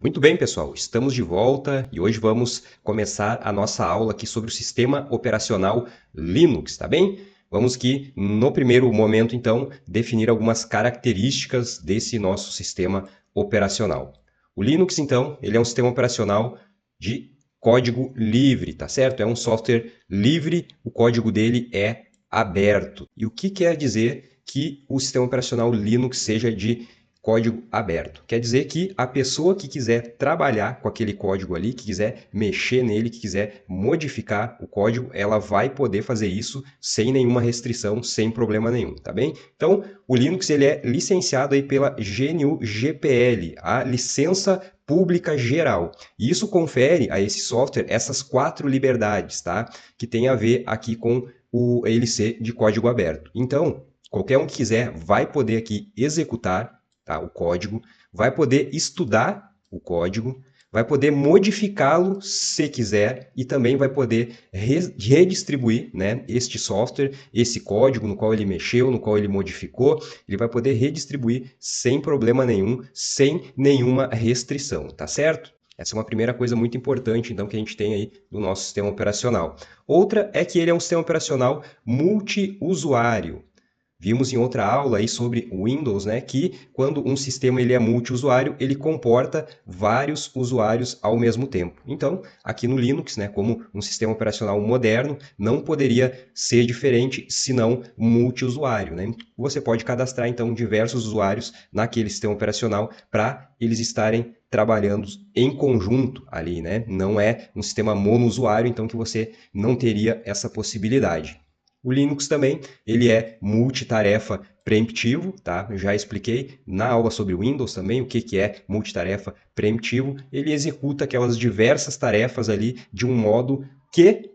Muito bem, pessoal, estamos de volta e hoje vamos começar a nossa aula aqui sobre o sistema operacional Linux, tá bem? Vamos que, no primeiro momento, então, definir algumas características desse nosso sistema operacional. O Linux, então, ele é um sistema operacional de código livre, tá certo? É um software livre, o código dele é aberto. E o que quer dizer que o sistema operacional Linux seja de código aberto? Quer dizer que a pessoa que quiser trabalhar com aquele código ali, que quiser mexer nele, que quiser modificar o código, ela vai poder fazer isso sem nenhuma restrição, sem problema nenhum, tá bem? Então, o Linux ele é licenciado aí pela GNU-GPL, a licença pública geral. E isso confere a esse software essas 4 liberdades, tá? Que tem a ver aqui com ele ser de código aberto. Então, qualquer um que quiser vai poder aqui executar, tá, o código, vai poder estudar o código, vai poder modificá-lo se quiser e também vai poder redistribuir, né, este software, esse código no qual ele mexeu, no qual ele modificou, ele vai poder redistribuir sem problema nenhum, sem nenhuma restrição, tá certo? Essa é uma primeira coisa muito importante, então, que a gente tem aí no nosso sistema operacional. Outra é que ele é um sistema operacional multiusuário. Vimos em outra aula aí sobre o Windows, né, que quando um sistema ele é multiusuário, ele comporta vários usuários ao mesmo tempo. Então, aqui no Linux, né, como um sistema operacional moderno, não poderia ser diferente senão multiusuário, né? Você pode cadastrar então diversos usuários naquele sistema operacional para eles estarem trabalhando em conjunto ali, né? Não é um sistema monousuário, então que você não teria essa possibilidade. O Linux também, ele é multitarefa preemptivo, tá? Eu já expliquei na aula sobre o Windows também o que é multitarefa preemptivo. Ele executa aquelas diversas tarefas ali de um modo que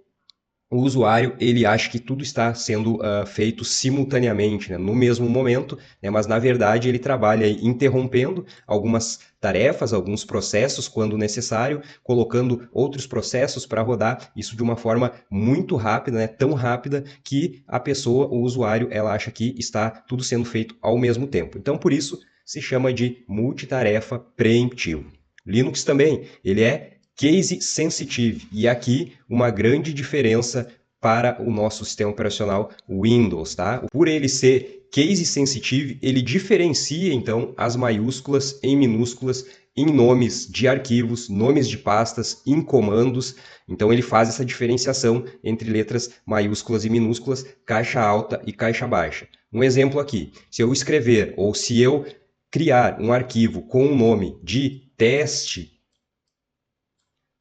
o usuário ele acha que tudo está sendo feito simultaneamente, né, no mesmo momento, né, mas na verdade ele trabalha interrompendo algumas tarefas, alguns processos quando necessário, colocando outros processos para rodar, isso de uma forma muito rápida, né, tão rápida que a pessoa, o usuário, ela acha que está tudo sendo feito ao mesmo tempo. Então, por isso, se chama de multitarefa preemptivo. Linux também, ele é case sensitive, e aqui uma grande diferença para o nosso sistema operacional Windows, tá? Por ele ser case sensitive, ele diferencia então as maiúsculas em minúsculas em nomes de arquivos, nomes de pastas, em comandos. Então ele faz essa diferenciação entre letras maiúsculas e minúsculas, caixa alta e caixa baixa. Um exemplo aqui, se eu escrever ou se eu criar um arquivo com o nome de teste,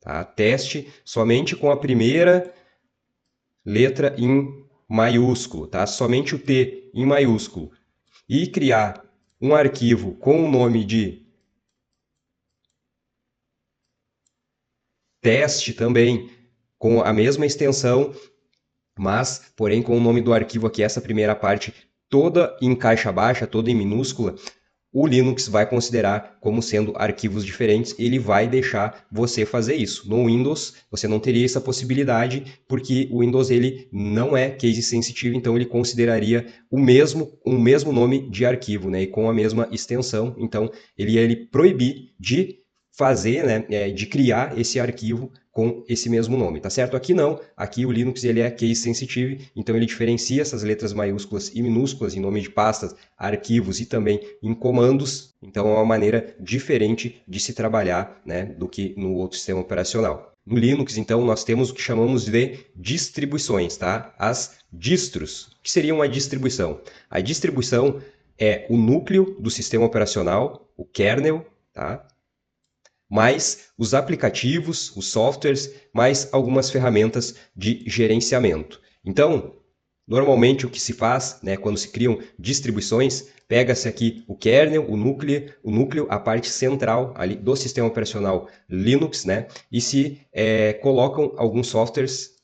tá? Teste somente com a primeira letra em maiúsculo, tá? Somente o T em maiúsculo. E criar um arquivo com o nome de teste também, com a mesma extensão, mas, porém, com o nome do arquivo aqui, essa primeira parte toda em caixa baixa, toda em minúscula, o Linux vai considerar como sendo arquivos diferentes, ele vai deixar você fazer isso. No Windows, você não teria essa possibilidade, porque o Windows ele não é case sensitivo, então ele consideraria o mesmo nome de arquivo, né, e com a mesma extensão. Então, ele ia proibir de fazer, né, de criar esse arquivo com esse mesmo nome, tá certo? Aqui não, aqui o Linux ele é case sensitive, então ele diferencia essas letras maiúsculas e minúsculas em nome de pastas, arquivos e também em comandos, então é uma maneira diferente de se trabalhar, né, do que no outro sistema operacional. No Linux, então, nós temos o que chamamos de distribuições, tá? As distros. O que seria uma distribuição? A distribuição é o núcleo do sistema operacional, o kernel, tá? Mais os aplicativos, os softwares, mais algumas ferramentas de gerenciamento. Então, normalmente o que se faz, né, quando se criam distribuições, pega-se aqui o kernel, o núcleo, a parte central ali do sistema operacional Linux, né, e se colocam alguns softwares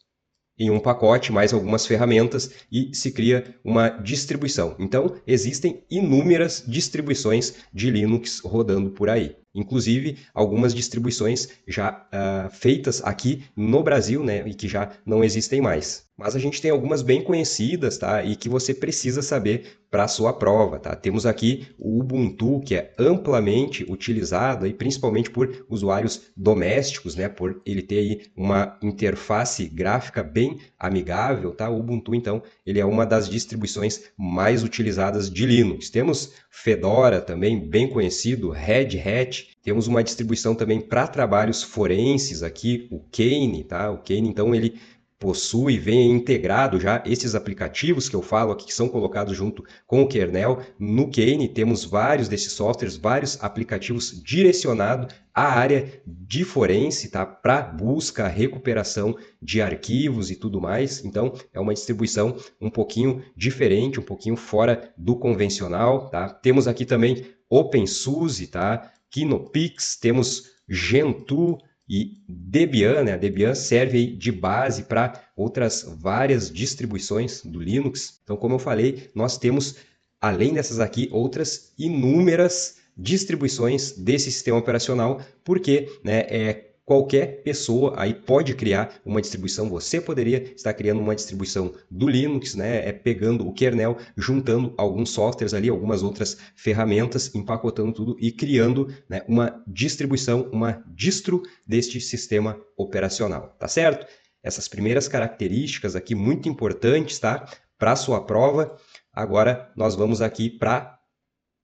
em um pacote, mais algumas ferramentas e se cria uma distribuição. Então, existem inúmeras distribuições de Linux rodando por aí. inclusive algumas distribuições já feitas aqui no Brasil, né, e que já não existem mais. Mas a gente tem algumas bem conhecidas, tá, e que você precisa saber para a sua prova, tá? Temos aqui o Ubuntu, que é amplamente utilizado aí, principalmente por usuários domésticos, né, por ele ter aí uma interface gráfica bem amigável, tá? O Ubuntu, então, ele é uma das distribuições mais utilizadas de Linux. Temos Fedora também, bem conhecido, Red Hat. Temos uma distribuição também para trabalhos forenses aqui, o Kane, tá? O Kane, então, ele possui, vem integrado já esses aplicativos que eu falo aqui, que são colocados junto com o kernel. No Kane temos vários desses softwares, vários aplicativos direcionados à área de forense, tá? Para busca, recuperação de arquivos e tudo mais. Então, é uma distribuição um pouquinho diferente, um pouquinho fora do convencional, tá? Temos aqui também OpenSUSE, tá? Kinopix, temos Gentoo, e Debian, né? A Debian serve de base para outras várias distribuições do Linux. Então, como eu falei, nós temos, além dessas aqui, outras inúmeras distribuições desse sistema operacional, porque, né, qualquer pessoa aí pode criar uma distribuição. Você poderia estar criando uma distribuição do Linux, né? Pegando o kernel, juntando alguns softwares ali, algumas outras ferramentas, empacotando tudo e criando, né, uma distribuição, uma distro deste sistema operacional, tá certo? Essas primeiras características aqui muito importantes, tá? Para a sua prova. Agora nós vamos aqui para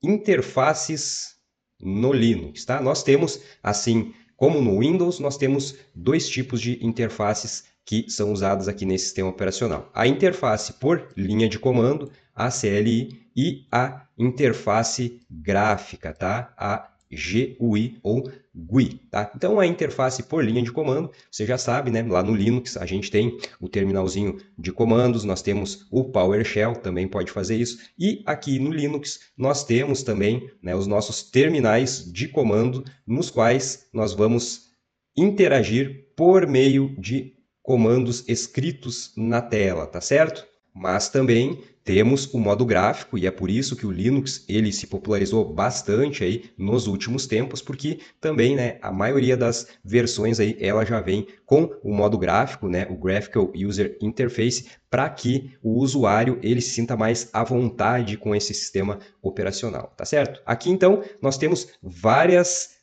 interfaces no Linux, tá? Nós temos, assim como no Windows, nós temos dois tipos de interfaces que são usadas aqui nesse sistema operacional. A interface por linha de comando, a CLI, e a interface gráfica, tá? A GUI ou GUI, tá? Então, a interface por linha de comando, você já sabe, né? Lá no Linux a gente tem o terminalzinho de comandos, nós temos o PowerShell, também pode fazer isso, e aqui no Linux nós temos também, né, os nossos terminais de comando, nos quais nós vamos interagir por meio de comandos escritos na tela, tá certo? Mas também temos o modo gráfico, e é por isso que o Linux ele se popularizou bastante aí nos últimos tempos, porque também, né, a maioria das versões aí ela já vem com o modo gráfico, né, o Graphical User Interface, para que o usuário ele se sinta mais à vontade com esse sistema operacional, tá certo? Aqui então nós temos vários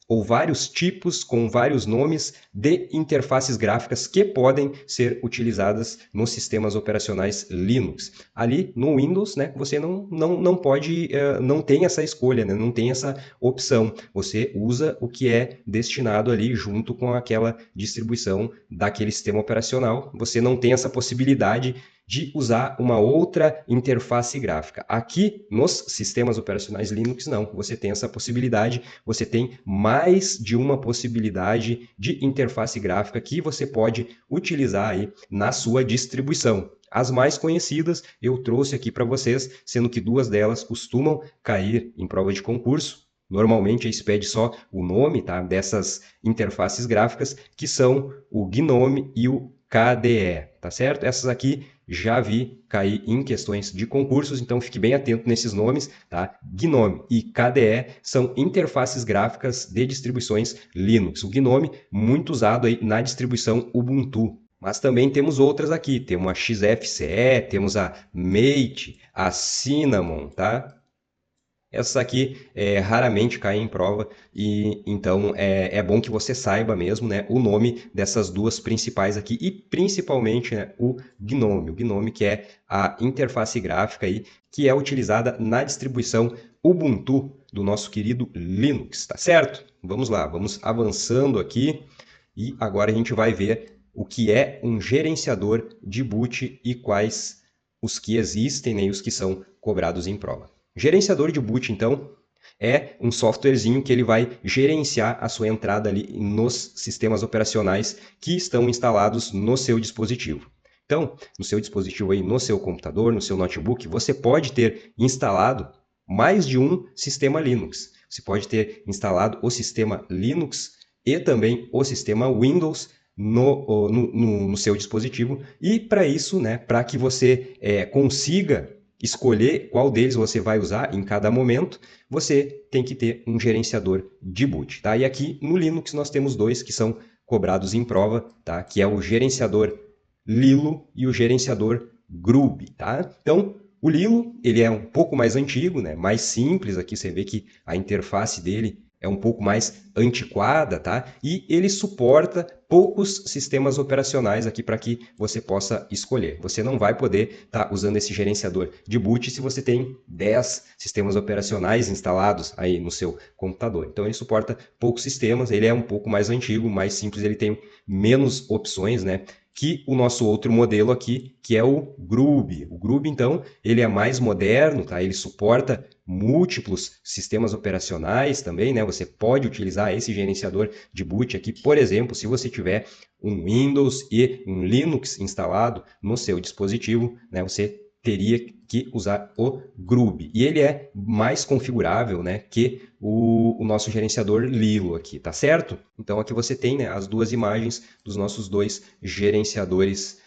tipos com vários nomes de interfaces gráficas que podem ser utilizadas nos sistemas operacionais Linux. Ali no Windows, né, você não pode, não tem essa escolha, né, não tem essa opção. Você usa o que é destinado ali junto com aquela distribuição daquele sistema operacional. Você não tem essa possibilidade de usar uma outra interface gráfica. Aqui, nos sistemas operacionais Linux, não. Você tem essa possibilidade, você tem mais de uma possibilidade de interface gráfica que você pode utilizar aí na sua distribuição. As mais conhecidas eu trouxe aqui para vocês, sendo que duas delas costumam cair em prova de concurso. Normalmente aí se pede só o nome, tá, dessas interfaces gráficas, que são o GNOME e o KDE, tá certo? Essas aqui já vi cair em questões de concursos, então fique bem atento nesses nomes, tá? GNOME e KDE são interfaces gráficas de distribuições Linux. O GNOME muito usado aí na distribuição Ubuntu. Mas também temos outras aqui, temos a XFCE, temos a Mate, a Cinnamon, tá? Essas aqui raramente caem em prova e então é bom que você saiba mesmo, né, o nome dessas duas principais aqui e principalmente, né, o GNOME que é a interface gráfica aí, que é utilizada na distribuição Ubuntu do nosso querido Linux, tá certo? Vamos lá, vamos avançando aqui e agora a gente vai ver o que é um gerenciador de boot e quais os que existem, né, e os que são cobrados em prova. Gerenciador de boot, então, é um softwarezinho que ele vai gerenciar a sua entrada ali nos sistemas operacionais que estão instalados no seu dispositivo. Então, no seu dispositivo aí, no seu computador, no seu notebook, você pode ter instalado mais de um sistema Linux. Você pode ter instalado o sistema Linux e também o sistema Windows no seu dispositivo. E para isso, né, para que você consiga escolher qual deles você vai usar em cada momento, você tem que ter um gerenciador de boot, tá? E aqui no Linux nós temos dois que são cobrados em prova, tá? Que é o gerenciador Lilo e o gerenciador Grub, tá? Então, o Lilo, ele é um pouco mais antigo, né? Mais simples, aqui você vê que a interface dele é um pouco mais antiquada, tá? E ele suporta poucos sistemas operacionais aqui para que você possa escolher. Você não vai poder estar usando esse gerenciador de boot se você tem 10 sistemas operacionais instalados aí no seu computador. Então ele suporta poucos sistemas, ele é um pouco mais antigo, mais simples, ele tem menos opções, né? Que o nosso outro modelo aqui, que é o Grub. O Grub, então, ele é mais moderno, tá? Ele suporta múltiplos sistemas operacionais também, né? Você pode utilizar esse gerenciador de boot aqui, por exemplo, se você tiver um Windows e um Linux instalado no seu dispositivo, né? Você teria que usar o Grub. E ele é mais configurável, né, que o nosso gerenciador Lilo aqui, tá certo? Então aqui você tem, né, as duas imagens dos nossos dois gerenciadores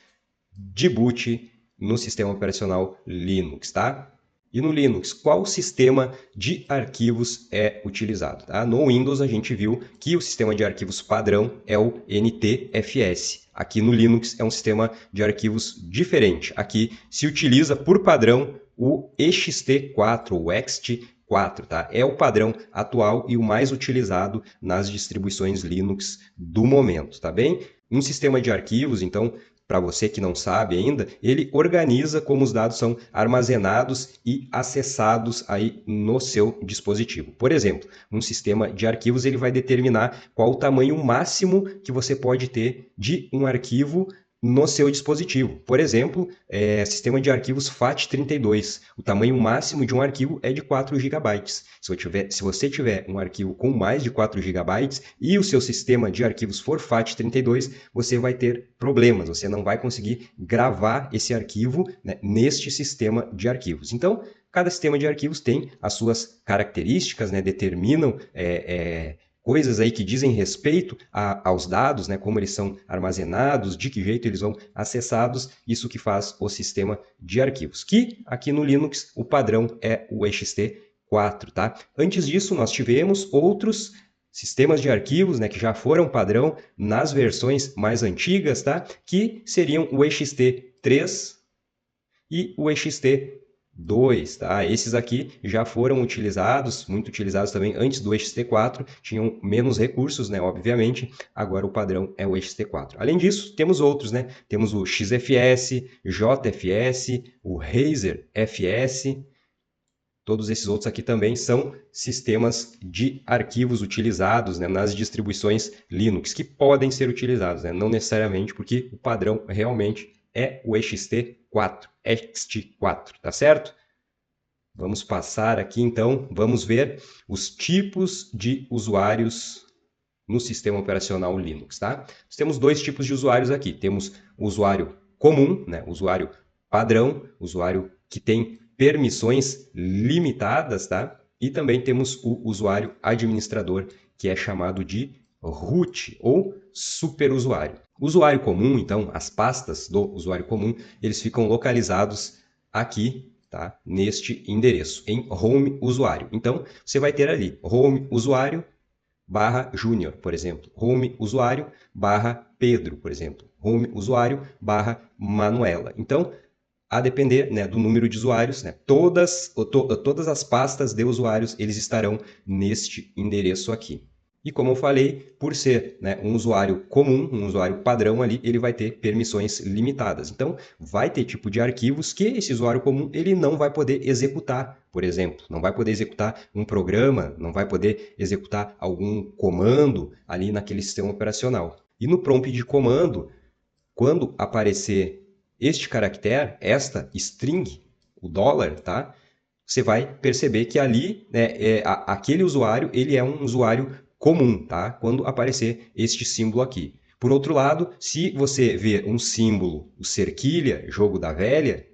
de boot no sistema operacional Linux, tá? E no Linux, qual sistema de arquivos é utilizado? Tá? No Windows, a gente viu que o sistema de arquivos padrão é o NTFS. Aqui no Linux é um sistema de arquivos diferente. Aqui se utiliza por padrão o ext4 ou ext4, tá? É o padrão atual e o mais utilizado nas distribuições Linux do momento, tá bem? Um sistema de arquivos, então, para você que não sabe ainda, ele organiza como os dados são armazenados e acessados aí no seu dispositivo. Por exemplo, um sistema de arquivos ele vai determinar qual o tamanho máximo que você pode ter de um arquivo no seu dispositivo. Por exemplo, sistema de arquivos FAT32. O tamanho máximo de um arquivo é de 4 GB. Se você tiver um arquivo com mais de 4 GB e o seu sistema de arquivos for FAT32, você vai ter problemas. Você não vai conseguir gravar esse arquivo, né, neste sistema de arquivos. Então, cada sistema de arquivos tem as suas características, né, determinam coisas aí que dizem respeito aos dados, né, como eles são armazenados, de que jeito eles vão acessados, isso que faz o sistema de arquivos. Que aqui no Linux o padrão é o ext4, tá? Antes disso nós tivemos outros sistemas de arquivos, né, que já foram padrão nas versões mais antigas, tá? Que seriam o ext3 e o ext2, tá? Esses aqui já foram utilizados, muito utilizados também antes do ext4, tinham menos recursos, né? Obviamente, agora o padrão é o ext4. Além disso, temos outros, né? Temos o XFS, JFS, o Razer FS, todos esses outros aqui também são sistemas de arquivos utilizados, né, nas distribuições Linux, que podem ser utilizados, né? Não necessariamente, porque o padrão realmente é o ext4, tá certo? Vamos passar aqui então, vamos ver os tipos de usuários no sistema operacional Linux, tá? Nós temos dois tipos de usuários aqui. Temos o usuário comum, né, o usuário padrão, usuário que tem permissões limitadas, tá? E também temos o usuário administrador, que é chamado de root ou superusuário. O usuário comum, então, as pastas do usuário comum, eles ficam localizados aqui, tá? Neste endereço, em home usuário. Então, você vai ter ali home usuário barra júnior, por exemplo. Home usuário barra Pedro, por exemplo. Home usuário barra Manuela. Então, a depender, né, do número de usuários, né, todas as pastas de usuários eles estarão neste endereço aqui. E como eu falei, por ser, né, um usuário comum, um usuário padrão ali, ele vai ter permissões limitadas. Então, vai ter tipo de arquivos que esse usuário comum ele não vai poder executar, por exemplo. Não vai poder executar um programa, não vai poder executar algum comando ali naquele sistema operacional. E no prompt de comando, quando aparecer este caractere, esta string, o dólar, tá? Você vai perceber que ali, né, aquele usuário ele é um usuário comum, tá? Quando aparecer este símbolo aqui. Por outro lado, se você vê um símbolo, o cerquilha, jogo da velha,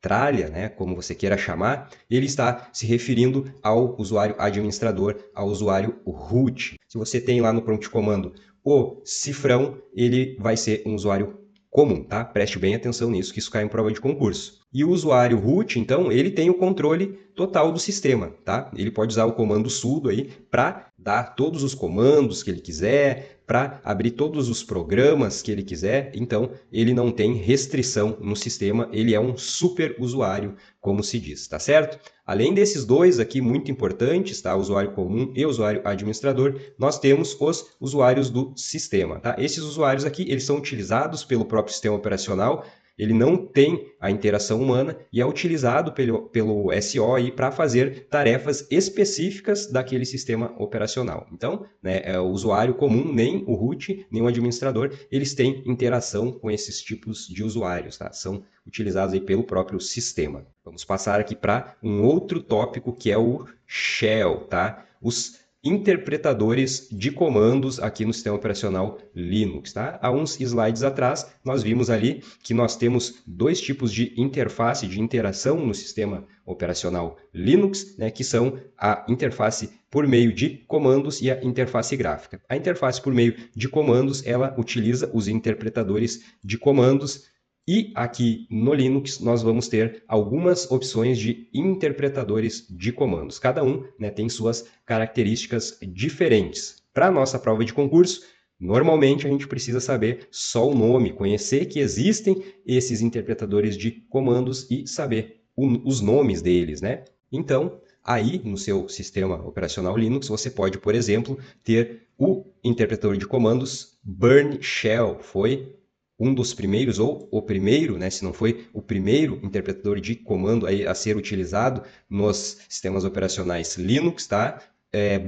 tralha, né, como você queira chamar, ele está se referindo ao usuário administrador, ao usuário root. Se você tem lá no prompt de comando o cifrão, ele vai ser um usuário comum, tá? Preste bem atenção nisso, que isso cai em prova de concurso. E o usuário root, então, ele tem o controle total do sistema, tá? Ele pode usar o comando sudo aí para dar todos os comandos que ele quiser, para abrir todos os programas que ele quiser. Então, ele não tem restrição no sistema, ele é um super usuário, como se diz, tá certo? Além desses dois aqui muito importantes, tá? Usuário comum e usuário administrador, nós temos os usuários do sistema, tá? Esses usuários aqui, eles são utilizados pelo próprio sistema operacional. Ele não tem a interação humana e é utilizado pelo SO para fazer tarefas específicas daquele sistema operacional. Então, né, o usuário comum, nem o root, nem o administrador, eles têm interação com esses tipos de usuários, tá? São utilizados aí pelo próprio sistema. Vamos passar aqui para um outro tópico que é o shell, tá? Os interpretadores de comandos aqui no sistema operacional Linux, tá? Há uns slides atrás, nós vimos ali que nós temos dois tipos de interface, de interação no sistema operacional Linux, né, que são a interface por meio de comandos e a interface gráfica. A interface por meio de comandos, ela utiliza os interpretadores de comandos. E aqui no Linux nós vamos ter algumas opções de interpretadores de comandos. Cada um, né, tem suas características diferentes. Para a nossa prova de concurso, normalmente a gente precisa saber só o nome, conhecer que existem esses interpretadores de comandos e saber os nomes deles, né? Então, aí no seu sistema operacional Linux, você pode, por exemplo, ter o interpretador de comandos Burn Shell. Foi um dos primeiros, ou o primeiro, né, se não foi o primeiro interpretador de comando a ser utilizado nos sistemas operacionais Linux, tá?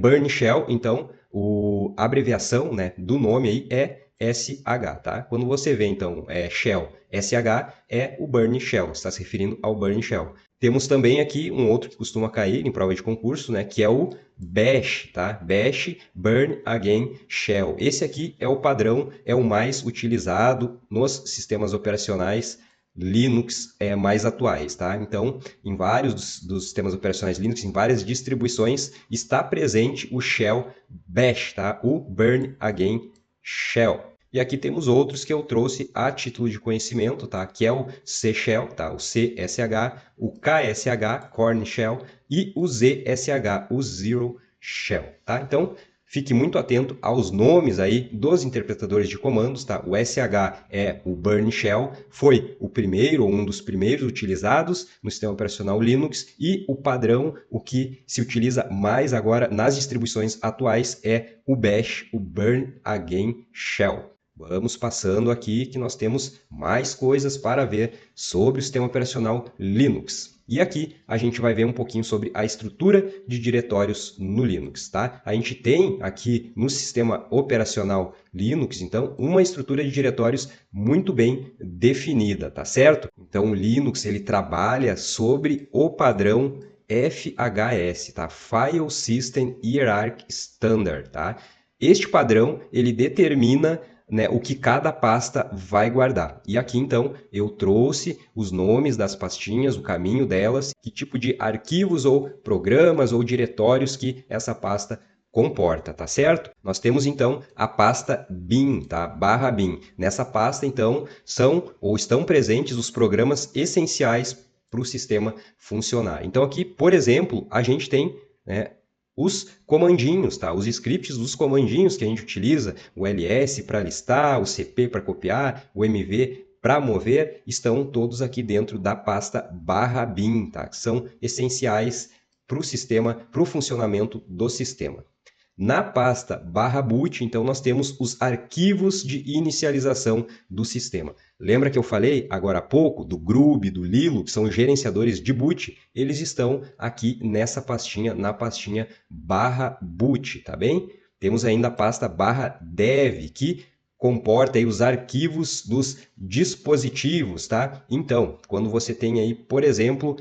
Burn Shell, então, a abreviação, né, do nome aí é SH, tá? Quando você vê, então, Shell, SH, é o Burn Shell, está se referindo ao Burn Shell. Temos também aqui um outro que costuma cair em prova de concurso, né, que é o Bash, tá? Bash Burn Again Shell. Esse aqui é o padrão, é o mais utilizado nos sistemas operacionais Linux mais atuais, tá? Então, em vários dos sistemas operacionais Linux, em várias distribuições, está presente o Shell Bash, tá? O Burn Again Shell. E aqui temos outros que eu trouxe a título de conhecimento, tá? Que é o C Shell, tá? O CSH, o KSH, Korn Shell, e o ZSH, o Zero Shell, tá? Então, fique muito atento aos nomes aí dos interpretadores de comandos, tá? O SH é o Burn Shell, foi o primeiro ou um dos primeiros utilizados no sistema operacional Linux, e o padrão, o que se utiliza mais agora nas distribuições atuais, é o Bash, o Burn Again Shell. Vamos passando aqui que nós temos mais coisas para ver sobre o sistema operacional Linux. E aqui a gente vai ver um pouquinho sobre a estrutura de diretórios no Linux, tá? A gente tem aqui no sistema operacional Linux, então, uma estrutura de diretórios muito bem definida, tá certo? Então, o Linux, ele trabalha sobre o padrão FHS, tá? File System Hierarchy Standard, tá? Este padrão, ele determina, né, o que cada pasta vai guardar. E aqui, então, eu trouxe os nomes das pastinhas, o caminho delas, que tipo de arquivos ou programas ou diretórios que essa pasta comporta, tá certo? Nós temos, então, a pasta bin, tá? /bin. Nessa pasta, então, são ou estão presentes os programas essenciais para o sistema funcionar. Então, aqui, por exemplo, a gente tem, né, os comandinhos, tá? Os scripts dos comandinhos que a gente utiliza, o ls para listar, o cp para copiar, o mv para mover, estão todos aqui dentro da pasta /bin, tá? Que são essenciais para o sistema, para o funcionamento do sistema. Na pasta /boot, então, nós temos os arquivos de inicialização do sistema. Lembra que eu falei agora há pouco do Grub, do Lilo, que são gerenciadores de boot? Eles estão aqui nessa pastinha, na pastinha /boot, tá bem? Temos ainda a pasta /dev, que comporta aí os arquivos dos dispositivos, tá? Então, quando você tem aí, por exemplo,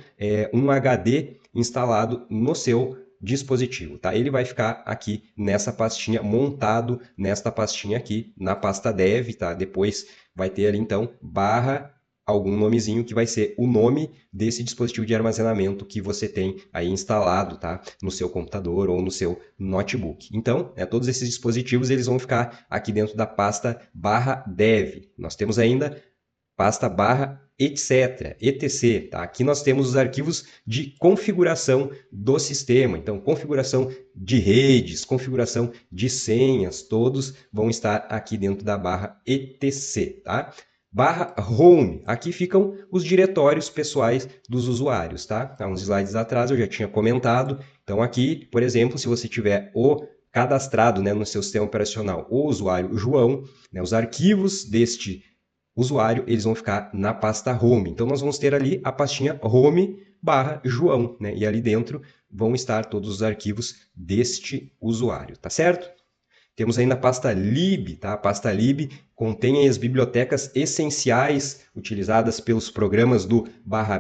um HD instalado no seu dispositivo, tá? Ele vai ficar aqui nessa pastinha, montado nesta pastinha aqui, na pasta dev, tá? Depois vai ter ali, então, algum nomezinho que vai ser o nome desse dispositivo de armazenamento que você tem aí instalado, tá? No seu computador ou no seu notebook. Então, todos esses dispositivos, eles vão ficar aqui dentro da pasta /dev. Nós temos ainda pasta barra etc, tá? Aqui nós temos os arquivos de configuração do sistema, então configuração de redes, configuração de senhas, todos vão estar aqui dentro da barra etc, tá? Barra home, aqui ficam os diretórios pessoais dos usuários, tá? Há uns slides atrás eu já tinha comentado, então aqui, por exemplo, se você tiver o cadastrado, né, no seu sistema operacional o usuário João, né, os arquivos deste usuário, eles vão ficar na pasta home. Então, nós vamos ter ali a pastinha home barra João, né? E ali dentro vão estar todos os arquivos deste usuário, tá certo? Temos ainda a pasta lib, tá? A pasta lib contém as bibliotecas essenciais utilizadas pelos programas do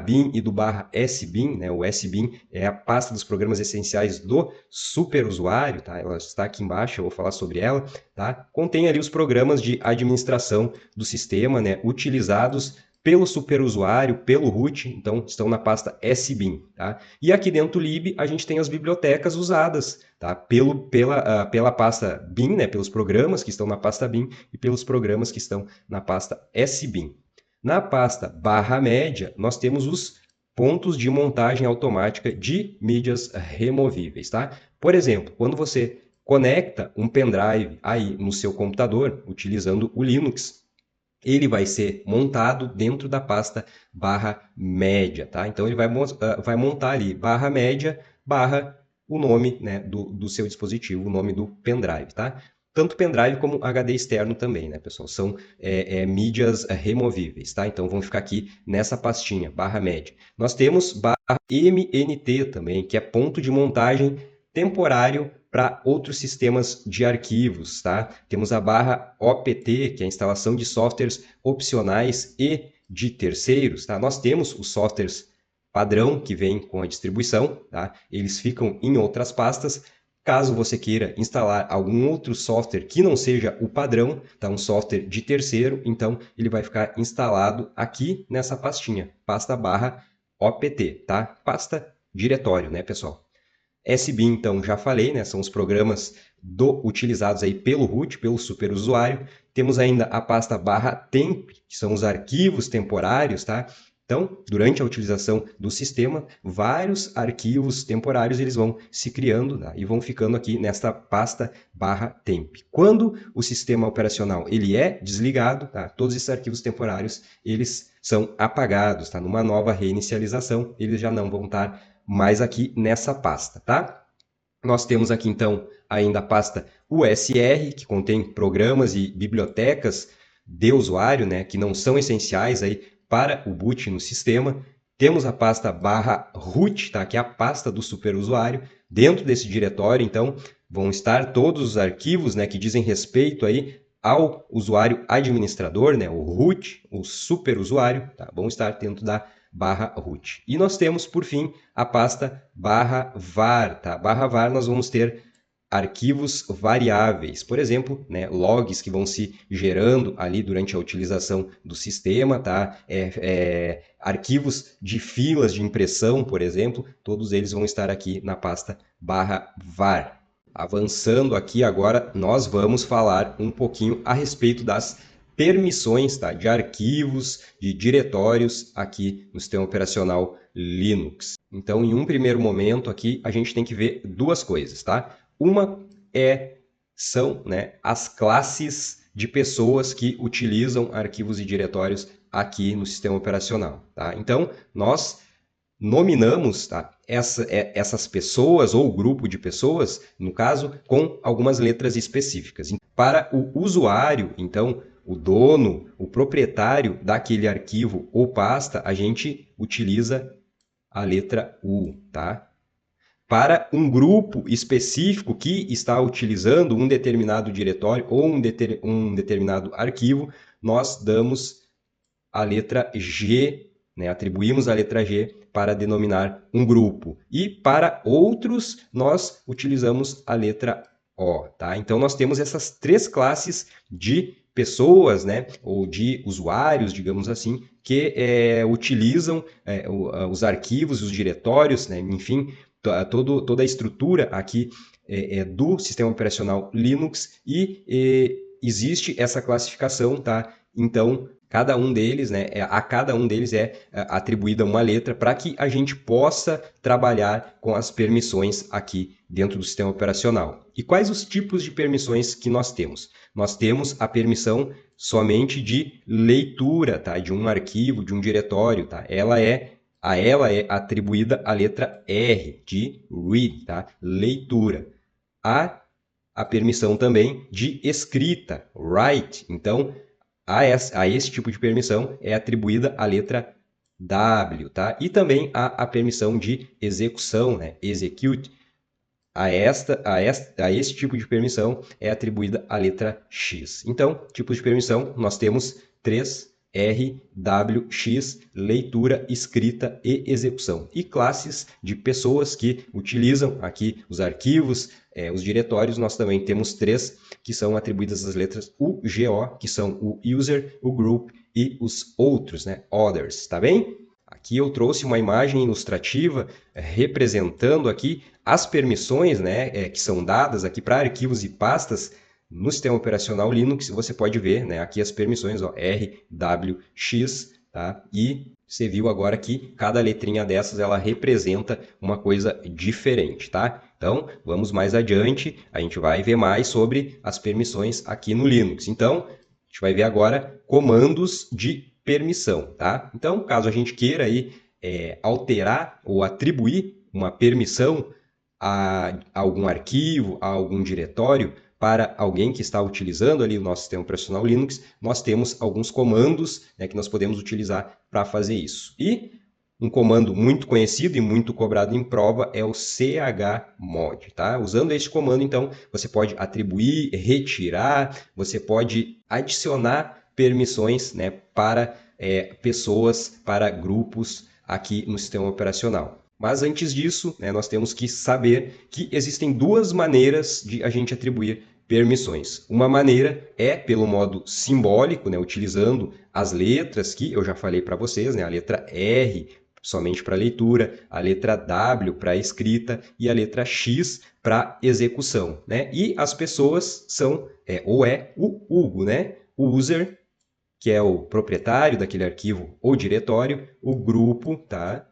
/bin e do /sbin, né? O sbin é a pasta dos programas essenciais do superusuário, tá? Ela está aqui embaixo, eu vou falar sobre ela, tá? Contém ali os programas de administração do sistema, né? Utilizados pelo superusuário, pelo root, então estão na pasta sbin, tá? E aqui dentro do lib a gente tem as bibliotecas usadas, tá? Pela pasta bin, né? Pelos programas que estão na pasta bin e pelos programas que estão na pasta sbin. Na pasta barra média, nós temos os pontos de montagem automática de mídias removíveis, tá? Por exemplo, quando você conecta um pendrive aí no seu computador, utilizando o Linux, ele vai ser montado dentro da pasta barra média, tá? Então, ele vai montar ali barra média, barra o nome, né, do seu dispositivo, o nome do pendrive, tá? Tanto pendrive como HD externo também, né, pessoal? São mídias removíveis, tá? Então, vão ficar aqui nessa pastinha, barra média. Nós temos barra MNT também, que é ponto de montagem temporário para outros sistemas de arquivos, tá? Temos a barra OPT, que é a instalação de softwares opcionais e de terceiros, tá? Nós temos os softwares padrão que vem com a distribuição, tá? Eles ficam em outras pastas. Caso você queira instalar algum outro software que não seja o padrão, tá? Um software de terceiro, então ele vai ficar instalado aqui nessa pastinha, pasta barra OPT, tá? Pasta diretório, né, pessoal? SBIN, então, já falei, né? São os programas utilizados aí pelo root, pelo superusuário. Temos ainda a pasta barra temp, que são os arquivos temporários, tá? Então, durante a utilização do sistema, vários arquivos temporários eles vão se criando, tá? E vão ficando aqui nesta pasta barra temp. Quando o sistema operacional ele é desligado, tá? Todos esses arquivos temporários eles são apagados, tá? Numa nova reinicialização, eles já não vão estar mais aqui nessa pasta, tá? Nós temos aqui, então, ainda a pasta USR, que contém programas e bibliotecas de usuário, né, que não são essenciais aí para o boot no sistema. Temos a pasta barra root, tá, que é a pasta do superusuário. Dentro desse diretório, então, vão estar todos os arquivos, né, que dizem respeito aí ao usuário administrador, né, o root, o superusuário, tá? Vão estar dentro da barra root. E nós temos, por fim, a pasta barra var, tá? Barra var nós vamos ter arquivos variáveis, por exemplo, né, logs que vão se gerando ali durante a utilização do sistema, tá? Arquivos de filas de impressão, por exemplo, todos eles vão estar aqui na pasta barra var. Avançando aqui agora, nós vamos falar um pouquinho a respeito das permissões, tá, de arquivos, de diretórios aqui no sistema operacional Linux. Então, em um primeiro momento aqui, a gente tem que ver duas coisas, tá? Uma são, né, as classes de pessoas que utilizam arquivos e diretórios aqui no sistema operacional, tá? Então, nós nominamos, tá, essas pessoas ou grupo de pessoas, no caso, com algumas letras específicas. Para o usuário, então, o dono, o proprietário daquele arquivo ou pasta, a gente utiliza a letra U, tá? Para um grupo específico que está utilizando um determinado diretório ou um determinado arquivo, nós damos a letra G, né? Atribuímos a letra G para denominar um grupo. E para outros, nós utilizamos a letra O, tá? Então, nós temos essas três classes de pessoas, né? Ou de usuários, digamos assim, que utilizam os arquivos, os diretórios, né? Enfim, toda a estrutura aqui do sistema operacional Linux e existe essa classificação, tá? Então, Cada um deles, né, a cada um deles é atribuída uma letra para que a gente possa trabalhar com as permissões aqui dentro do sistema operacional. E quais os tipos de permissões que nós temos? Nós temos a permissão somente de leitura, tá? De um arquivo, de um diretório, tá? A ela é atribuída a letra R, de read, tá? Leitura. A permissão também de escrita, write. Então, a esse tipo de permissão é atribuída a letra W, tá? E também a permissão de execução, né? Execute. A esse tipo de permissão é atribuída a letra X. Então, tipos de permissão, nós temos 3, R, W, X, leitura, escrita e execução. E classes de pessoas que utilizam aqui os arquivos, os diretórios, nós também temos 3 que são atribuídas as letras U, G, O, que são o user, o group e os outros, né? Others, tá bem? Aqui eu trouxe uma imagem ilustrativa representando aqui as permissões, né, que são dadas aqui para arquivos e pastas no sistema operacional Linux. Você pode ver, né, aqui as permissões, ó, R, W, X, tá? E você viu agora que cada letrinha dessas ela representa uma coisa diferente, tá? Então, vamos mais adiante, a gente vai ver mais sobre as permissões aqui no Linux. Então, a gente vai ver agora comandos de permissão, tá? Então, caso a gente queira aí, alterar ou atribuir uma permissão a algum arquivo, a algum diretório, para alguém que está utilizando ali o nosso sistema operacional Linux, nós temos alguns comandos, né, que nós podemos utilizar para fazer isso. E um comando muito conhecido e muito cobrado em prova é o chmod, tá? Usando este comando, então, você pode atribuir, retirar, você pode adicionar permissões, né, para pessoas, para grupos aqui no sistema operacional. Mas antes disso, né, nós temos que saber que existem duas maneiras de a gente atribuir permissões. Uma maneira é pelo modo simbólico, né, utilizando as letras que eu já falei para vocês, né, a letra R somente para leitura, a letra W para escrita e a letra X para execução, né? E as pessoas são o Hugo, né? O user, que é o proprietário daquele arquivo ou diretório, o grupo, tá?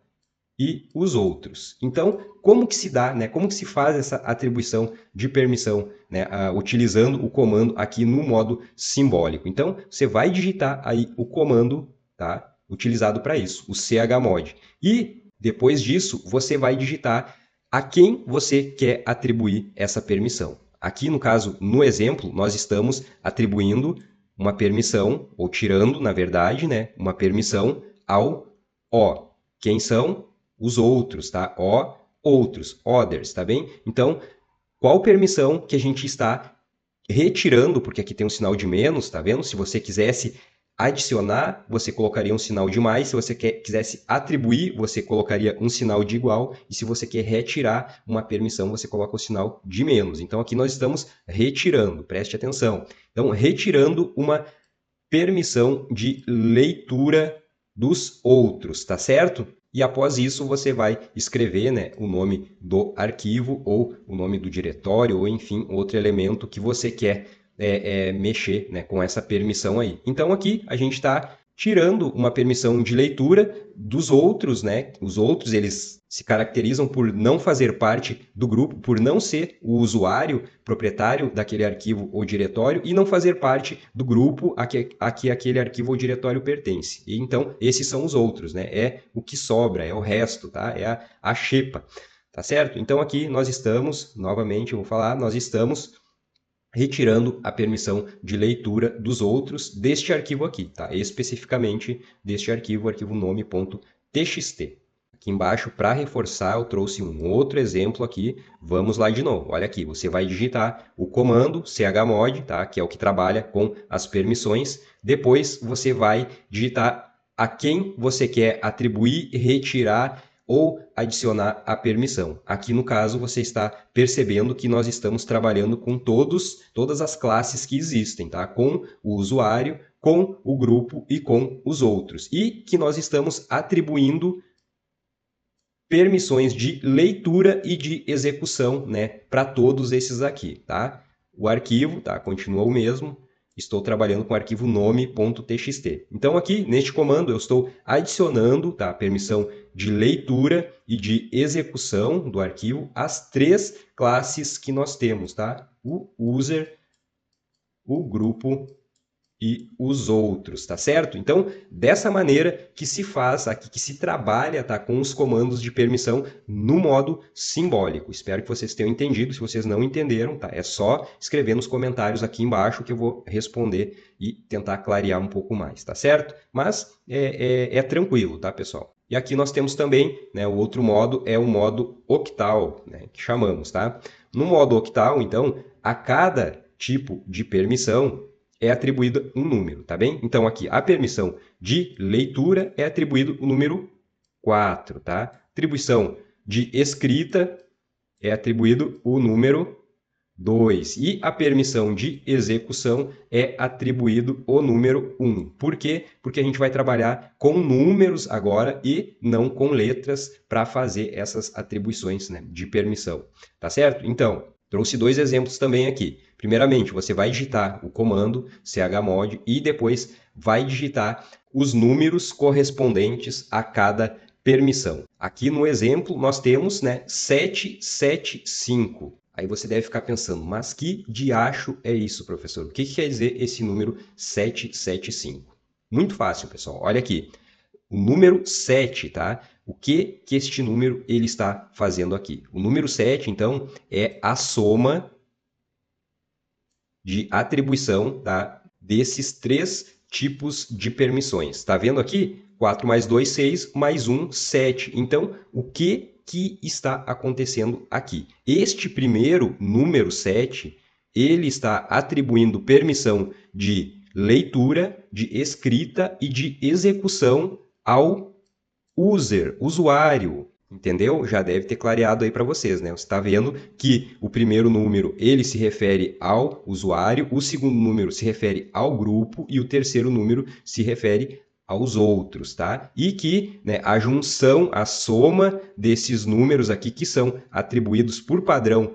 E os outros. Então, como que se dá, né? Como que se faz essa atribuição de permissão, né? Utilizando o comando aqui no modo simbólico. Então, você vai digitar aí o comando, tá? Utilizado para isso, o chmod. E depois disso, você vai digitar a quem você quer atribuir essa permissão. Aqui, no caso, no exemplo, nós estamos atribuindo uma permissão, ou tirando, na verdade, né? Uma permissão ao O. Quem são? Os outros, tá? O, outros, others, tá bem? Então, qual permissão que a gente está retirando, porque aqui tem um sinal de menos, tá vendo? Se você quisesse adicionar, você colocaria um sinal de mais. Se você quisesse atribuir, você colocaria um sinal de igual. E se você quer retirar uma permissão, você coloca o sinal de menos. Então, aqui nós estamos retirando, preste atenção. Então, retirando uma permissão de leitura dos outros, tá certo? E após isso, você vai escrever, né, o nome do arquivo ou o nome do diretório ou, enfim, outro elemento que você quer mexer, né, com essa permissão aí. Então, aqui a gente está tirando uma permissão de leitura dos outros, né? Os outros, eles se caracterizam por não fazer parte do grupo, por não ser o usuário proprietário daquele arquivo ou diretório e não fazer parte do grupo a que aquele arquivo ou diretório pertence. E, então, esses são os outros, né? É o que sobra, é o resto, tá? É a xepa, tá certo? Então, aqui nós estamos, novamente, eu vou falar, nós estamos retirando a permissão de leitura dos outros deste arquivo aqui, tá? Especificamente deste arquivo, arquivo nome.txt. Aqui embaixo, para reforçar, eu trouxe um outro exemplo aqui. Vamos lá de novo. Olha aqui, você vai digitar o comando chmod, tá? Que é o que trabalha com as permissões. Depois, você vai digitar a quem você quer atribuir, retirar ou adicionar a permissão. Aqui no caso, você está percebendo que nós estamos trabalhando com todas as classes que existem, tá? Com o usuário, com o grupo e com os outros. E que nós estamos atribuindo permissões de leitura e de execução, né, para todos esses aqui, tá? O arquivo, tá, continua o mesmo. estou trabalhando com o arquivo nome.txt. Então aqui, neste comando, eu estou adicionando, tá, a permissão de leitura e de execução do arquivo às 3 classes que nós temos, tá? O user, o grupo e os outros, tá certo? Então, dessa maneira que se faz aqui, que se trabalha, tá, com os comandos de permissão no modo simbólico. Espero que vocês tenham entendido. Se vocês não entenderam, tá, é só escrever nos comentários aqui embaixo que eu vou responder e tentar clarear um pouco mais, tá certo? Mas é tranquilo, tá, pessoal? E aqui nós temos também, né, o outro modo é o modo octal, né, que chamamos, tá? No modo octal, então, a cada tipo de permissão é atribuído um número, tá bem? Então, aqui, a permissão de leitura é atribuído o número 4, tá? Atribuição de escrita é atribuído o número 2. E a permissão de execução é atribuído o número 1. Por quê? Porque a gente vai trabalhar com números agora e não com letras para fazer essas atribuições, né, de permissão, tá certo? Então, trouxe 2 exemplos também aqui. Primeiramente, você vai digitar o comando chmod e depois vai digitar os números correspondentes a cada permissão. Aqui no exemplo nós temos, né, 775. Aí você deve ficar pensando, mas que diacho é isso, professor? O que quer dizer esse número 775? Muito fácil, pessoal. Olha aqui. O número 7, tá? O que este número ele está fazendo aqui? O número 7, então, é a soma de atribuição, tá, desses 3 tipos de permissões. Está vendo aqui? 4 mais 2, 6, mais 1, 7. Então, o que está acontecendo aqui? Este primeiro número 7, ele está atribuindo permissão de leitura, de escrita e de execução ao usuário. Entendeu? Já deve ter clareado aí para vocês, né? Você está vendo que o primeiro número ele se refere ao usuário, o segundo número se refere ao grupo e o terceiro número se refere aos outros, tá? E que, né, a junção, a soma desses números aqui que são atribuídos por padrão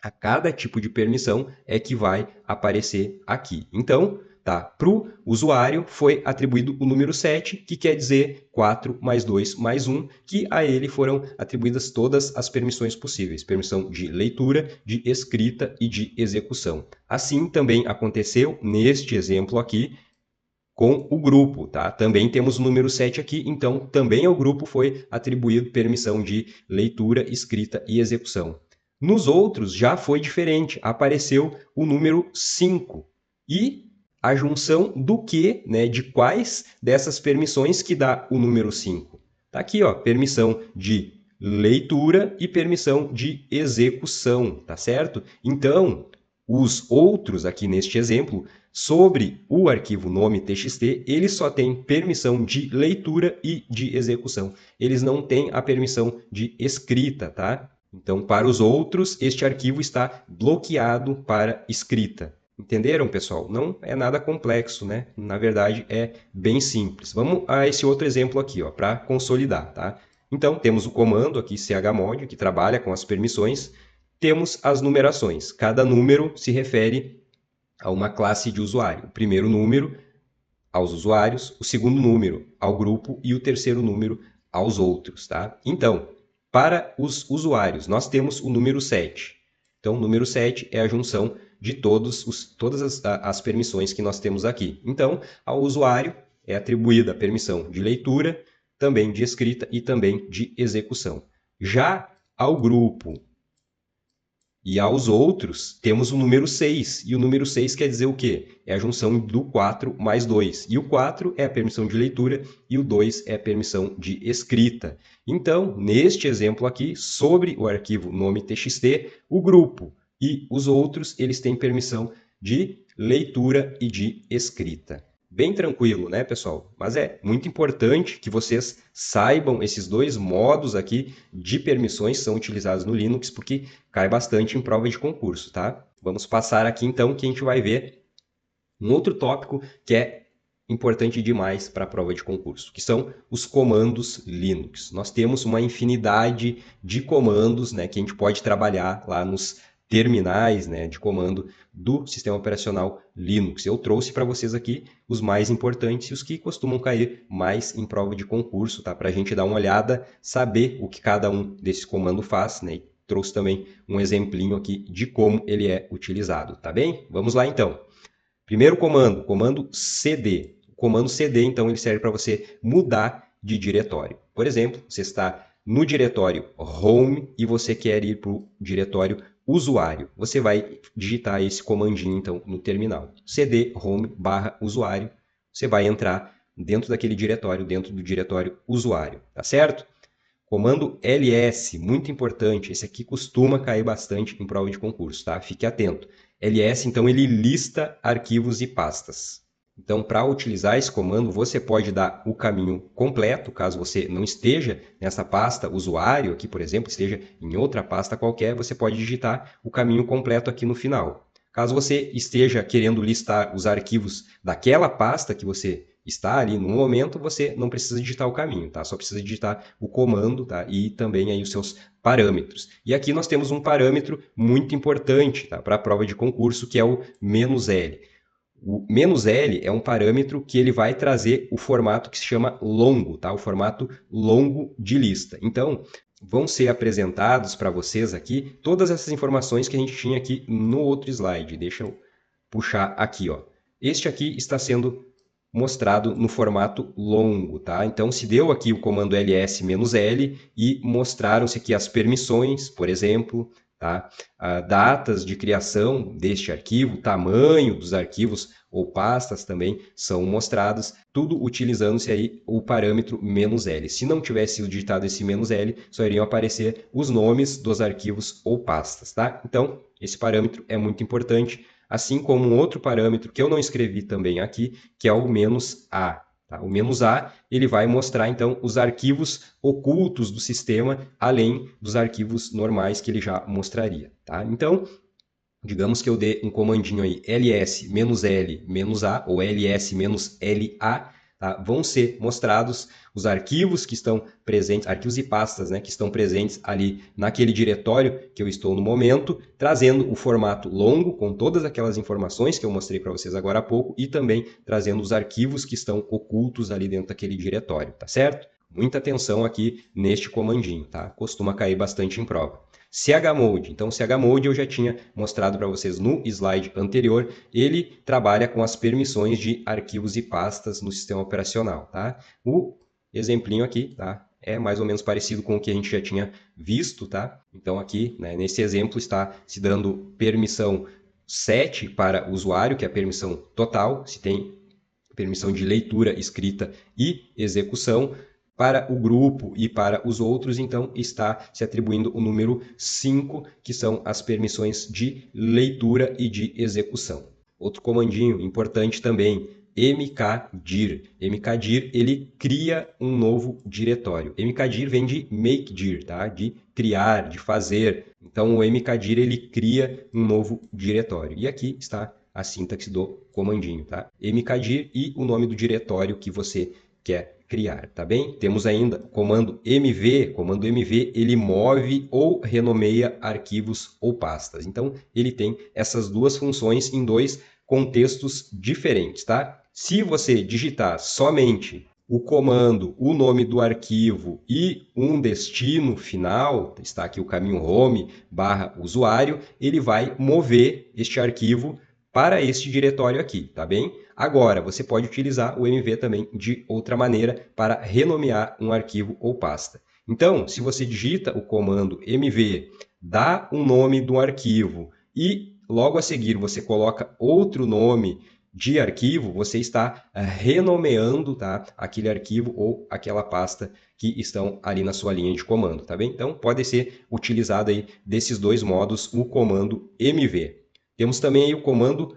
a cada tipo de permissão é que vai aparecer aqui. Então, tá, para o usuário foi atribuído o número 7, que quer dizer 4 mais 2 mais 1, que a ele foram atribuídas todas as permissões possíveis. Permissão de leitura, de escrita e de execução. Assim também aconteceu neste exemplo aqui com o grupo, tá? Também temos o número 7 aqui, então também ao grupo foi atribuído permissão de leitura, escrita e execução. Nos outros já foi diferente, apareceu o número 5 e a junção do que, né, de quais dessas permissões que dá o número 5. Tá aqui, ó, permissão de leitura e permissão de execução, tá certo? Então, os outros aqui neste exemplo, sobre o arquivo nome.txt, eles só têm permissão de leitura e de execução. Eles não têm a permissão de escrita, tá? Então, para os outros, este arquivo está bloqueado para escrita. Entenderam, pessoal? Não é nada complexo, né? Na verdade, é bem simples. Vamos a esse outro exemplo aqui, ó, para consolidar, tá? Então, temos o comando aqui, chmod, que trabalha com as permissões. Temos as numerações. Cada número se refere a uma classe de usuário. O primeiro número aos usuários, o segundo número ao grupo e o terceiro número aos outros, tá? Então, para os usuários, nós temos o número 7. Então, o número 7 é a junção de todas as permissões que nós temos aqui. Então, ao usuário é atribuída a permissão de leitura, também de escrita e também de execução. Já ao grupo e aos outros, temos o número 6. E o número 6 quer dizer o quê? É a junção do 4 mais 2. E o 4 é a permissão de leitura e o 2 é a permissão de escrita. Então, neste exemplo aqui, sobre o arquivo nome.txt, o grupo e os outros, eles têm permissão de leitura e de escrita. Bem tranquilo, né, pessoal? Mas é muito importante que vocês saibam esses 2 modos aqui de permissões que são utilizados no Linux, porque cai bastante em prova de concurso, tá? Vamos passar aqui, então, que a gente vai ver um outro tópico que é importante demais para a prova de concurso, que são os comandos Linux. Nós temos uma infinidade de comandos, né, que a gente pode trabalhar lá nos terminais, né, de comando do sistema operacional Linux. Eu trouxe para vocês aqui os mais importantes e os que costumam cair mais em prova de concurso, tá? Para a gente dar uma olhada, saber o que cada um desses comandos faz, né? E trouxe também um exemplinho aqui de como ele é utilizado, tá bem? Vamos lá então. Primeiro comando, comando CD. O comando CD, então, ele serve para você mudar de diretório. Por exemplo, você está no diretório Home e você quer ir para o diretório usuário. Você vai digitar esse comandinho, então, no terminal. CD home / usuário. Você vai entrar dentro daquele diretório, dentro do diretório usuário, tá certo? Comando ls, muito importante. Esse aqui costuma cair bastante em prova de concurso, tá? Fique atento. ls, então, ele lista arquivos e pastas. Então, para utilizar esse comando, você pode dar o caminho completo, caso você não esteja nessa pasta usuário aqui, por exemplo, esteja em outra pasta qualquer, você pode digitar o caminho completo aqui no final. Caso você esteja querendo listar os arquivos daquela pasta que você está ali no momento, você não precisa digitar o caminho, tá? Só precisa digitar o comando, tá? E também aí os seus parâmetros. E aqui nós temos um parâmetro muito importante, tá? Para a prova de concurso, que é o "-l". O "-l" é um parâmetro que ele vai trazer o formato que se chama longo, tá? O formato longo de lista. Então, vão ser apresentados para vocês aqui todas essas informações que a gente tinha aqui no outro slide. Deixa eu puxar aqui, ó. Este aqui está sendo mostrado no formato longo, tá? Então, se deu aqui o comando ls-l e mostraram-se aqui as permissões, por exemplo, tá? Datas de criação deste arquivo, tamanho dos arquivos ou pastas também são mostrados, tudo utilizando-se aí o parâmetro "-l". Se não tivesse sido digitado esse "-l", só iriam aparecer os nomes dos arquivos ou pastas, tá? Então, esse parâmetro é muito importante, assim como um outro parâmetro que eu não escrevi também aqui, que é o "-a". Tá? O "-a" ele vai mostrar, então, os arquivos ocultos do sistema, além dos arquivos normais que ele já mostraria. Tá? Então, digamos que eu dê um comandinho aí, ls-l-a ou ls-la, tá? Vão ser mostrados os arquivos que estão presentes, arquivos e pastas, né, que estão presentes ali naquele diretório que eu estou no momento, trazendo o formato longo com todas aquelas informações que eu mostrei para vocês agora há pouco e também trazendo os arquivos que estão ocultos ali dentro daquele diretório, tá certo? Muita atenção aqui neste comandinho, tá? Costuma cair bastante em prova. chmod. Então, chmod eu já tinha mostrado para vocês no slide anterior. Ele trabalha com as permissões de arquivos e pastas no sistema operacional, tá? O exemplinho aqui, tá? É mais ou menos parecido com o que a gente já tinha visto, tá? Então, aqui, né, nesse exemplo, está se dando permissão 7 para o usuário, que é a permissão total. Se tem permissão de leitura, escrita e execução. Para o grupo e para os outros, então, está se atribuindo o número 5, que são as permissões de leitura e de execução. Outro comandinho importante também, mkdir. Mkdir, ele cria um novo diretório. Mkdir vem de makedir, tá? De criar, de fazer. Então, o mkdir, ele cria um novo diretório. E aqui está a sintaxe do comandinho, tá? Mkdir e o nome do diretório que você quer criar, tá bem? Temos ainda o comando mv, ele move ou renomeia arquivos ou pastas. Então, ele tem essas duas funções em dois contextos diferentes, tá? Se você digitar somente o comando, o nome do arquivo e um destino final, está aqui o caminho home / usuário, ele vai mover este arquivo para este diretório aqui, tá bem? Agora, você pode utilizar o mv também de outra maneira para renomear um arquivo ou pasta. Então, se você digita o comando mv, dá um nome do arquivo e logo a seguir você coloca outro nome de arquivo, você está renomeando, tá, aquele arquivo ou aquela pasta que estão ali na sua linha de comando, tá bem? Então, pode ser utilizado aí desses dois modos o comando mv. Temos também aí o comando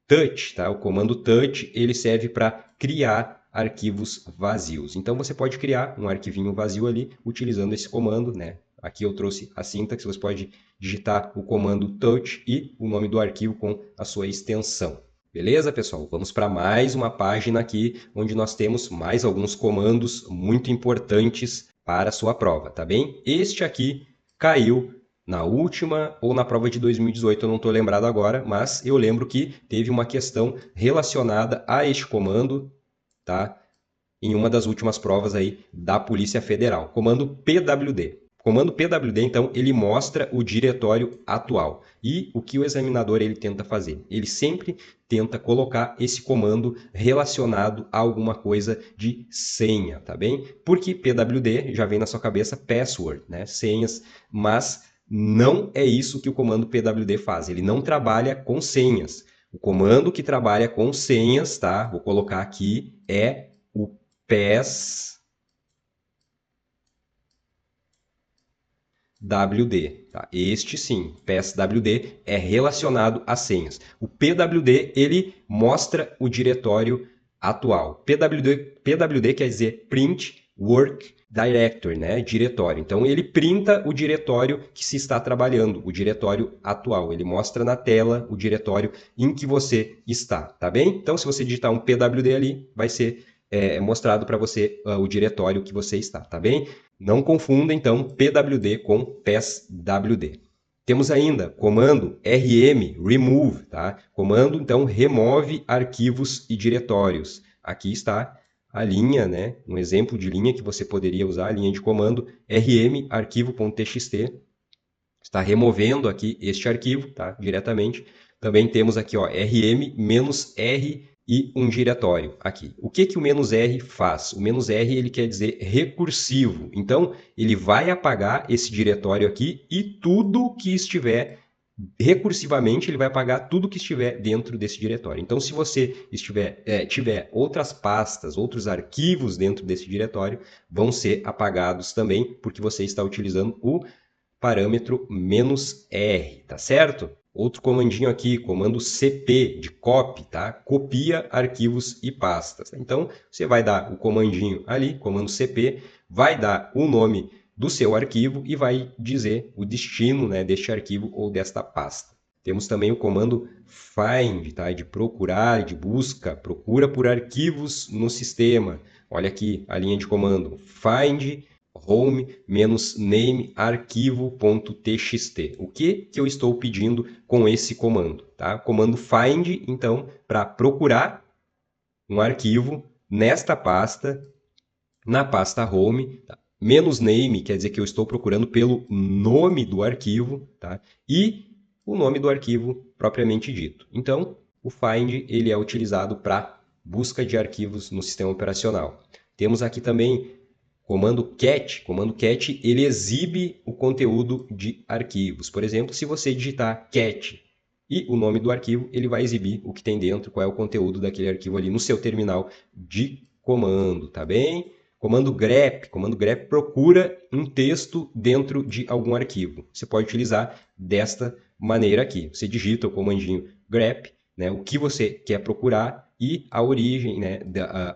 touch, tá? O comando touch, ele serve para criar arquivos vazios. Então, você pode criar um arquivinho vazio ali utilizando esse comando, né? Aqui eu trouxe a sintaxe, você pode digitar o comando touch e o nome do arquivo com a sua extensão. Beleza, pessoal? Vamos para mais uma página aqui, onde nós temos mais alguns comandos muito importantes para a sua prova, tá bem? Este aqui caiu Na última ou na prova de 2018, eu não estou lembrado agora, mas eu lembro que teve uma questão relacionada a este comando, tá? Em uma das últimas provas aí da Polícia Federal. Comando PWD. Comando PWD, então, ele mostra o diretório atual. E o que o examinador ele tenta fazer? Ele sempre tenta colocar esse comando relacionado a alguma coisa de senha, tá bem? Porque PWD já vem na sua cabeça password, né? Senhas, mas não é isso que o comando PWD faz. Ele não trabalha com senhas. O comando que trabalha com senhas, tá? Vou colocar aqui, é o PSWD, tá? Este sim, PSWD é relacionado a senhas. O PWD, ele mostra o diretório atual. PWD quer dizer Print Work Directory, né? Diretório. Então, ele printa o diretório que se está trabalhando, o diretório atual. Ele mostra na tela o diretório em que você está, tá bem? Então, se você digitar um PWD ali, vai ser mostrado para você o diretório que você está, tá bem? Não confunda, então, PWD com PSWD. Temos ainda comando RM, remove, tá? Comando, então, remove arquivos e diretórios. Aqui está a linha, né? Um exemplo de linha que você poderia usar, a linha de comando rm arquivo.txt. Está removendo aqui este arquivo, tá? Diretamente. Também temos aqui, ó, rm-r e um diretório aqui. O que que o "-r" faz? O "-r" ele quer dizer recursivo. Então, ele vai apagar esse diretório aqui e tudo que estiver recursivamente, ele vai apagar tudo que estiver dentro desse diretório. Então, se você tiver outras pastas, outros arquivos dentro desse diretório, vão ser apagados também, porque você está utilizando o parâmetro "-r", tá certo? Outro comandinho aqui, comando cp, de copy, tá? Copia arquivos e pastas. Então, você vai dar o comandinho ali, comando cp, vai dar o nome do seu arquivo e vai dizer o destino, né, deste arquivo ou desta pasta. Temos também o comando find, tá? De procurar, de busca, procura por arquivos no sistema. Olha aqui a linha de comando, find home-name arquivo.txt. O que eu estou pedindo com esse comando? Tá? Comando find, então, para procurar um arquivo nesta pasta, na pasta home, tá? "-name quer dizer que eu estou procurando pelo nome do arquivo, tá? E o nome do arquivo propriamente dito. Então, o find ele é utilizado para busca de arquivos no sistema operacional. Temos aqui também comando cat, ele exibe o conteúdo de arquivos. Por exemplo, se você digitar cat e o nome do arquivo, ele vai exibir o que tem dentro, qual é o conteúdo daquele arquivo ali no seu terminal de comando, tá bem? Comando grep procura um texto dentro de algum arquivo. Você pode utilizar desta maneira aqui. Você digita o comandinho grep, né, o que você quer procurar e a origem, né,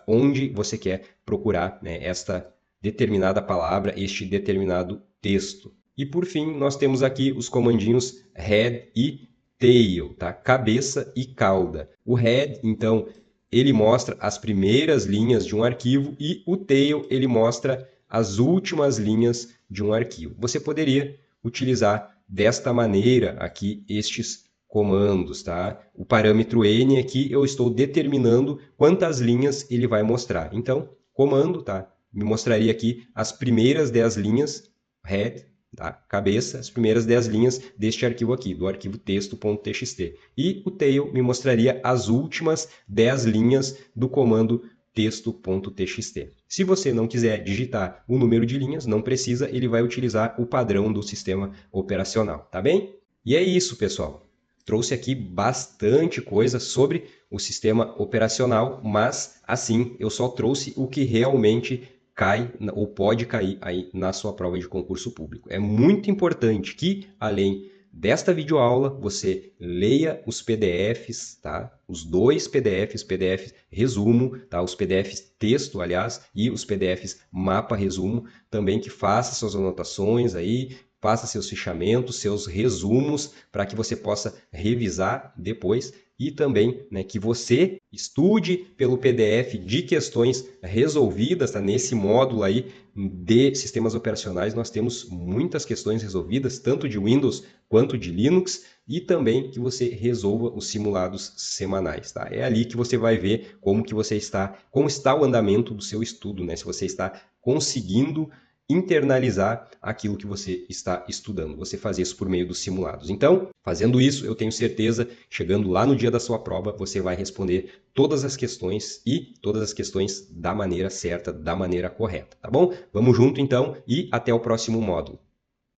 onde você quer procurar, né, esta determinada palavra, este determinado texto. E por fim, nós temos aqui os comandinhos head e tail, tá? Cabeça e cauda. O head, então, ele mostra as primeiras linhas de um arquivo e o tail, ele mostra as últimas linhas de um arquivo. Você poderia utilizar desta maneira aqui estes comandos, tá? O parâmetro n aqui eu estou determinando quantas linhas ele vai mostrar. Então, comando, tá? Me mostraria aqui as primeiras 10 linhas, head, tá? Cabeça, as primeiras 10 linhas deste arquivo aqui, do arquivo texto.txt. E o tail me mostraria as últimas 10 linhas do comando texto.txt. Se você não quiser digitar o número de linhas, não precisa, ele vai utilizar o padrão do sistema operacional, tá bem? E é isso, pessoal. Trouxe aqui bastante coisa sobre o sistema operacional, mas assim, eu só trouxe o que realmente cai ou pode cair aí na sua prova de concurso público. É muito importante que, além desta videoaula, você leia os PDFs, tá? Os dois PDFs, PDF resumo, tá? Os PDFs texto, aliás, e os PDFs mapa resumo, também que faça suas anotações aí, faça seus fichamentos, seus resumos, para que você possa revisar depois e também, né, que você estude pelo PDF de questões resolvidas, tá? Nesse módulo aí de sistemas operacionais nós temos muitas questões resolvidas, tanto de Windows quanto de Linux, e também que você resolva os simulados semanais, tá? É ali que você vai ver como está o andamento do seu estudo, né? Se você está conseguindo internalizar aquilo que você está estudando. Você faz isso por meio dos simulados. Então, fazendo isso, eu tenho certeza, chegando lá no dia da sua prova, você vai responder todas as questões e todas as questões da maneira certa, da maneira correta, tá bom? Vamos junto então e até o próximo módulo.